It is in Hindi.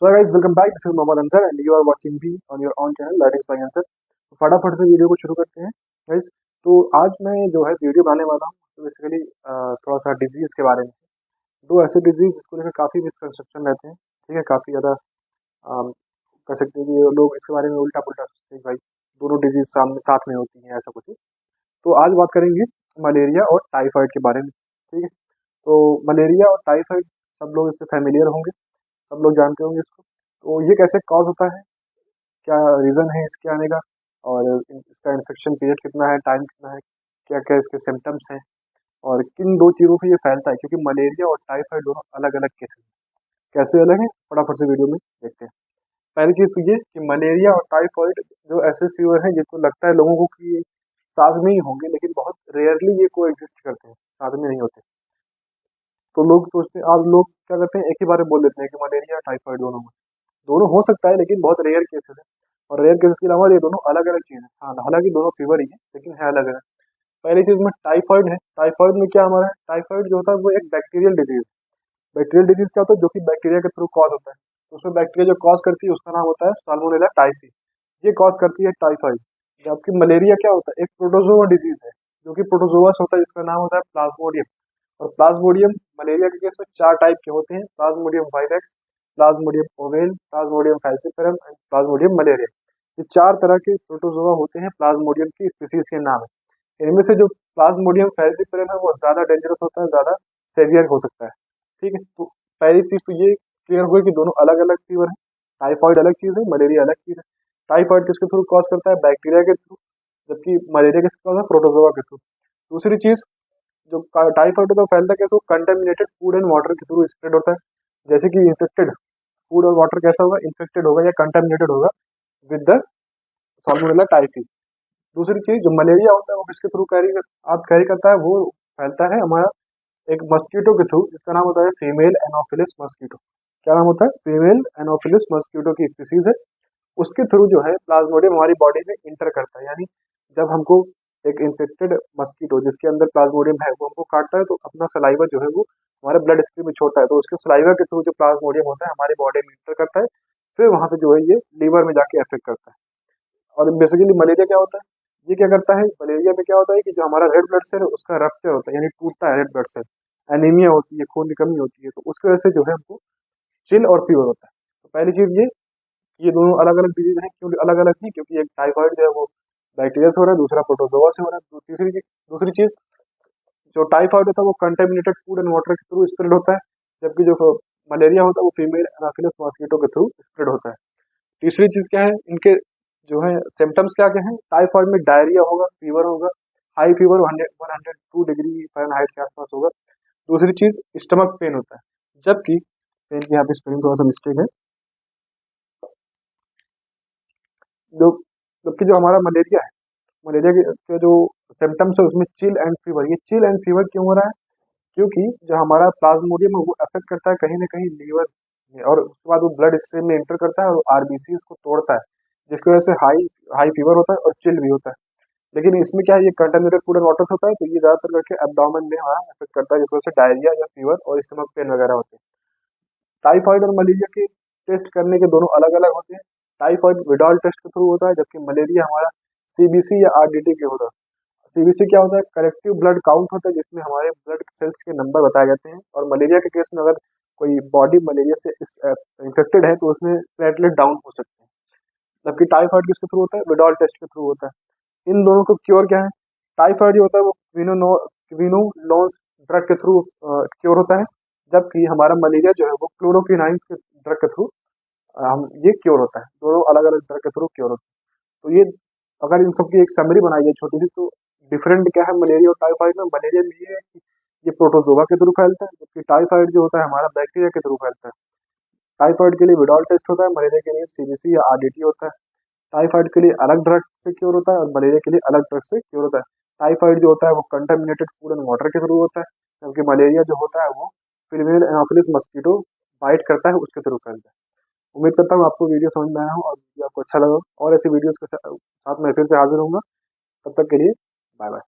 So guys welcome back, this is Mohammad Ansar and you are watching me on your own channel that is by Ansar. तो फटाफट से वीडियो को शुरू करते हैं गाइस। तो आज मैं जो है वीडियो बनाने वाला हूँ तो बेसिकली थोड़ा सा डिजीज़ के बारे में। दो ऐसे डिजीज़ जिसको लेकर काफ़ी मिसकंसेप्शन रहते हैं, ठीक है, काफ़ी ज़्यादा कह सकते हैं कि ये लोग इसके बारे में उल्टा पुल्टा सोचते हैं कि भाई दोनों डिजीज़ सामने साथ में होती हैं, ऐसा कुछ। तो आज बात करेंगे मलेरिया और टाइफाइड के बारे में, ठीक है। तो मलेरिया और टाइफाइड सब लोग इससे फैमिलियर होंगे, सब लोग जानते होंगे इसको। तो ये कैसे कॉज होता है, क्या रीज़न है इसके आने का, और इसका इन्फेक्शन पीरियड कितना है, टाइम कितना है, क्या क्या इसके सिम्टम्स हैं, और किन दो चीज़ों से ये फैलता है, क्योंकि मलेरिया और टाइफाइड दोनों अलग अलग केसेस हैं। कैसे अलग हैं, फटाफट से वीडियो में देखते हैं। पहली चीज़ तो ये कि मलेरिया और टाइफाइड जो ऐसे फीवर हैं जिनको लगता है लोगों को कि ये साथ में ही होंगे, लेकिन बहुत रेयरली ये को एग्जिस्ट करते हैं, साथ में नहीं होते। तो लोग सोचते हैं, आज लोग क्या करते हैं, एक ही बार में बोल देते हैं कि मलेरिया टाइफाइड दोनों में, दोनों हो सकता है लेकिन बहुत रेयर केसेस है। और रेयर केसेस के अलावा ये दोनों अलग अलग चीज़ है। हाँ, हालांकि दोनों फीवर ही है लेकिन है अलग अलग। पहली चीज़ में टाइफाइड है। टाइफाइड में क्या हमारा है, टाइफाइड जो होता है वो एक बैक्टीरियल डिजीज। बैक्टीरियल डिजीज क्या होता है, जो कि बैक्टीरिया के थ्रू कॉज होता है। तो उसमें बैक्टीरिया जो कॉज करती है उसका नाम होता है साल्मोनेला टाइफी। ये कॉज करती है टाइफाइड। जबकि मलेरिया क्या होता है, एक प्रोटोजोआ डिजीज है, जो कि प्रोटोजोआ से होता है, जिसका नाम होता है प्लाज्मोडियम। और प्लाज्मोडियम मलेरिया के केस में चार टाइप के होते हैं, Plasmodium vivax, Plasmodium oval, Plasmodium falciparum and Plasmodium malaria. ये चार तरह के प्रोटोजोआ होते हैं, प्लाज्मोडियम की स्पीसीज के नाम है। इनमें से जो प्लाज्मोडियम फैल्सिफेरम है वो ज्यादा डेंजरस होता है, ज्यादा सेवियर हो सकता है, ठीक है। तो पहली चीज तो ये क्लियर हुई कि दोनों अलग अलग फीवर है। टाइफाइड अलग चीज है, मलेरिया अलग चीज है। टाइफाइड किसके थ्रू कॉज करता है, बैक्टीरिया के थ्रू, जबकि मलेरिया किसके कॉज है, प्रोटोजोआ के थ्रू। दूसरी चीज, जो टाइफाइड होता है फैलता कैसे, वो कंटेमिनेटेड फूड एंड वाटर के थ्रू स्प्रेड होता है। जैसे कि इन्फेक्टेड फूड और वाटर कैसा होगा, इन्फेक्टेड होगा या कंटेमिनेटेड होगा विद द साल्मोनेला टाइफी। दूसरी चीज, जो मलेरिया होता है वो किसके थ्रू कैरी करता है, वो फैलता है हमारा एक मस्कीटो के थ्रू, जिसका नाम होता है फीमेल एनोफिलिस मस्कीटो। क्या नाम होता है, फीमेल एनोफिलिस मस्कीटो की स्पीसीज है। उसके थ्रू जो है प्लाज्मोडियम हमारी बॉडी में इंटर करता है। यानी जब हमको एक इन्फेक्टेड मस्कीटो जिसके अंदर प्लाज्मोडियम है वो हमको काटता है, तो अपना सलाइवा जो है वो हमारे ब्लड स्ट्रीम में छोड़ता है, तो उसके सलाइवा के थ्रू जो प्लाज्मोडियम होता है हमारे बॉडी में इंटर करता है। फिर वहां पे जो है ये लीवर में जाके अफेक्ट करता है। और बेसिकली मलेरिया क्या होता है, ये क्या करता है, मलेरिया में क्या होता है कि जो हमारा रेड ब्लड सेल है उसका रप्चर होता है, यानी टूटता है रेड ब्लड सेल, एनीमिया होती है, खून की कमी होती है, तो उसकी वजह से जो है हमको चिल और फीवर होता है। तो पहली चीज ये दोनों अलग अलग डिजीज हैं। क्यों अलग अलग नहीं, क्योंकि एक टाइफाइड जो है वो बैक्टीरिया से हो रहा है, दूसरा प्रोटोजोआ से हो रहा है। दूसरी चीज, जो टाइफाइड होता है वो कंटेमिनेटेड फूड एंड वाटर के थ्रू स्प्रेड होता है, जबकि जो मलेरिया होता है वो फीमेल एनाफिलिस मॉस्किटो के थ्रू स्प्रेड होता है। तीसरी चीज क्या है, इनके जो है सिम्टम्स क्या क्या हैं, टाइफाइड में डायरिया होगा, फीवर होगा, हाई फीवर 102 डिग्री फ़ारेनहाइट के आसपास होगा। दूसरी चीज, स्टमक पेन होता है, जबकि पेन की यहाँ पे स्पेलिंग थोड़ा सा मिस्टेक है। जो जबकि जो हमारा मलेरिया है, मलेरिया के जो सिम्टम्स है उसमें चिल एंड फीवर। ये चिल एंड फीवर क्यों हो रहा है, क्योंकि जो हमारा प्लाज्मोडियम है वो अफेक्ट करता है कहीं ना कहीं लीवर में, और उसके बाद वो ब्लड स्ट्रीम में इंटर करता है और आरबीसी को तोड़ता है, जिसकी वजह से हाई हाई फीवर होता है और चिल भी होता है। लेकिन इसमें क्या है, ये कंटेमिनेटेड फूड एंड वाटर से होता है, तो ये ज्यादातर करके एब्डोमेन में हमारा अफेक्ट करता है, जिसकी वजह से डायरिया या फीवर और स्टमक पेन वगैरह होते हैं। टाइफाइड और मलेरिया के टेस्ट करने के दोनों अलग अलग होते हैं। टाइफाइड विडाल टेस्ट के थ्रू होता है, जबकि मलेरिया हमारा सीबीसी या आरडीटी के होता है। सीबीसी क्या होता है, कलेक्टिव ब्लड काउंट होता है, जिसमें हमारे ब्लड सेल्स के नंबर बताए जाते हैं। और मलेरिया के केस में अगर कोई बॉडी मलेरिया से इन्फेक्टेड है तो उसमें प्लेटलेट डाउन हो सकते हैं। जबकि टाइफाइड किसके थ्रू होता है, विडाल टेस्ट के थ्रू होता है। इन दोनों को क्योर क्या है, टाइफाइड जो होता है वो क्विनोलोन ड्रग के थ्रू क्योर होता है, जबकि हमारा मलेरिया जो है वो क्लोरोक्विनाइन के ड्रग के थ्रू हम ये क्योर होता है। दोनों अलग अलग ड्रग के थ्रू क्योर होता है। तो ये अगर इन सबकी एक समरी बनाई जाए छोटी सी, तो डिफरेंट क्या है मलेरिया और टाइफाइड में, मलेरिया में ये है कि ये प्रोटोजोआ के थ्रू फैलता है, जबकि टाइफाइड जो होता है हमारा बैक्टीरिया के थ्रू फैलता है। टाइफाइड के लिए विडॉल टेस्ट होता है, मलेरिया के लिए सीबीसी या आरडीटी होता है। टाइफाइड के लिए अलग ड्रग से क्योर होता है और मलेरिया के लिए अलग ड्रग से क्योर होता है। टाइफाइड जो होता है वो कंटेमिनेटेड फूड एंड वाटर के थ्रू होता है, जबकि मलेरिया जो होता है वो फीमेल एनाफिलिस मस्कीटो बाइट करता है, उसके थ्रू फैलता है। उम्मीद करता हूँ आपको वीडियो समझ में आया हो और वीडियो आपको अच्छा लगा हो, और ऐसी वीडियोस के साथ मैं फिर से हाजिर होऊंगा। तब तक के लिए बाय बाय।